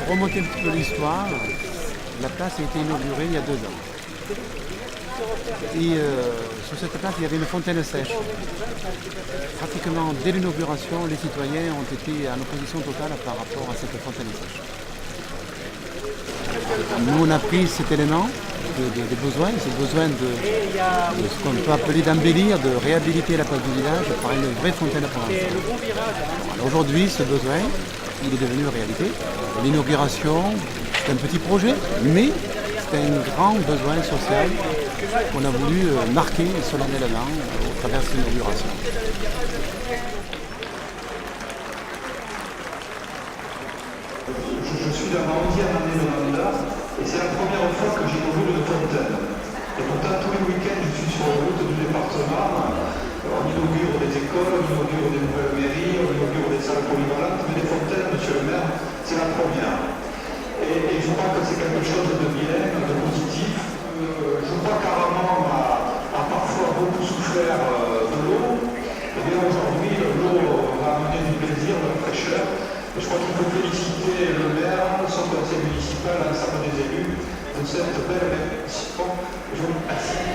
remonter un petit peu l'histoire, la place a été inaugurée il y a 2 ans. Et sur cette place, il y avait une fontaine sèche. Pratiquement dès l'inauguration, les citoyens ont été en opposition totale par rapport à cette fontaine sèche. Nous, on a pris cet élément des besoins, ce besoin de ce qu'on peut appeler d'embellir, de réhabiliter la place du village par une vraie fontaine provençale. Aujourd'hui, ce besoin, il est devenu réalité. L'inauguration, c'est un petit projet, mais c'est un grand besoin social qu'on a voulu marquer solennellement au travers de cette inauguration. Je suis dans ma 11e année de mandat et c'est la première fois que j'inaugure une fontaine. Et pourtant, tous les week-ends, je suis sur la route du département. On inaugure des écoles, on inaugure des nouvelles mairies, on inaugure des salles polyvalentes, mais les fontaines, monsieur le maire, c'est la première. Et je crois que c'est quelque chose de bien, de positif. Je crois qu'Aramon a parfois beaucoup souffert de l'eau. Et bien aujourd'hui, l'eau va amener du plaisir, de la fraîcheur. Et je crois qu'il faut féliciter le maire, son conseil municipal, l'ensemble des élus de cette belle réussite. Je vous remercie.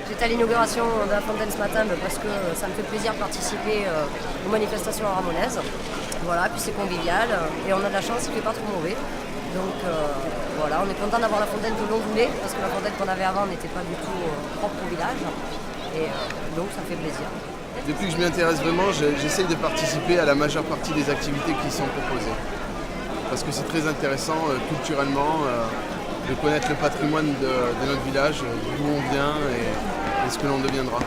J'étais à l'inauguration de la fontaine ce matin parce que ça me fait plaisir de participer aux manifestations aramonaises. Voilà, puis c'est convivial et on a de la chance, il ne fait pas trop mauvais. Donc voilà, on est content d'avoir la fontaine que l'on voulait parce que la fontaine qu'on avait avant n'était pas du tout propre au village. Et donc ça fait plaisir. Depuis que je m'y intéresse vraiment, j'essaye de participer à la majeure partie des activités qui sont proposées. Parce que c'est très intéressant culturellement de connaître le patrimoine de notre village, d'où on vient et ce que l'on deviendra.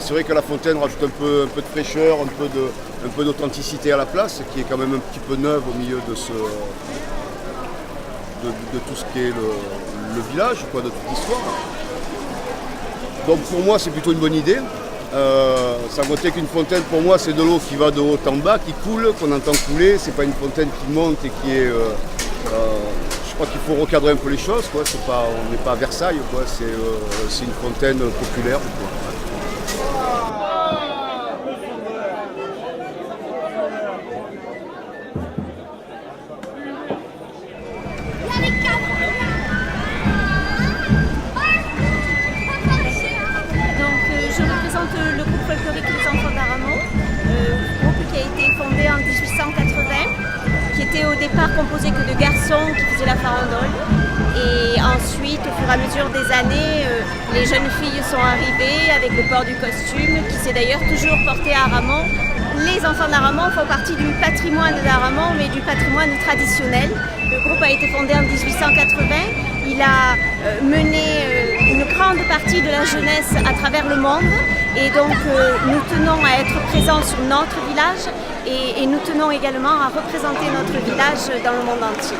C'est vrai que la fontaine rajoute un peu de fraîcheur, un peu d'authenticité à la place, qui est quand même un petit peu neuve au milieu de tout ce qui est le village, quoi, de toute l'histoire. Donc pour moi c'est plutôt une bonne idée. Sans compter qu'une fontaine pour moi c'est de l'eau qui va de haut en bas, qui coule, qu'on entend couler, c'est pas une fontaine qui monte et qui est... je crois qu'il faut recadrer un peu les choses, quoi. On n'est pas à Versailles, quoi. C'est une fontaine populaire, quoi. Je représente le groupe folklorique Les Enfants d'Aramon, groupe qui a été fondé en 1880, qui était au départ composé que de garçons qui faisaient la farandole. Et ensuite, au fur et à mesure des années, les jeunes filles sont arrivées avec le port du costume, qui s'est d'ailleurs toujours porté à Aramon. Les Enfants d'Aramon font partie du patrimoine d'Aramon, mais du patrimoine traditionnel. Le groupe a été fondé en 1880. Il a mené une grande partie de la jeunesse à travers le monde et donc nous tenons à être présents sur notre village et nous tenons également à représenter notre village dans le monde entier.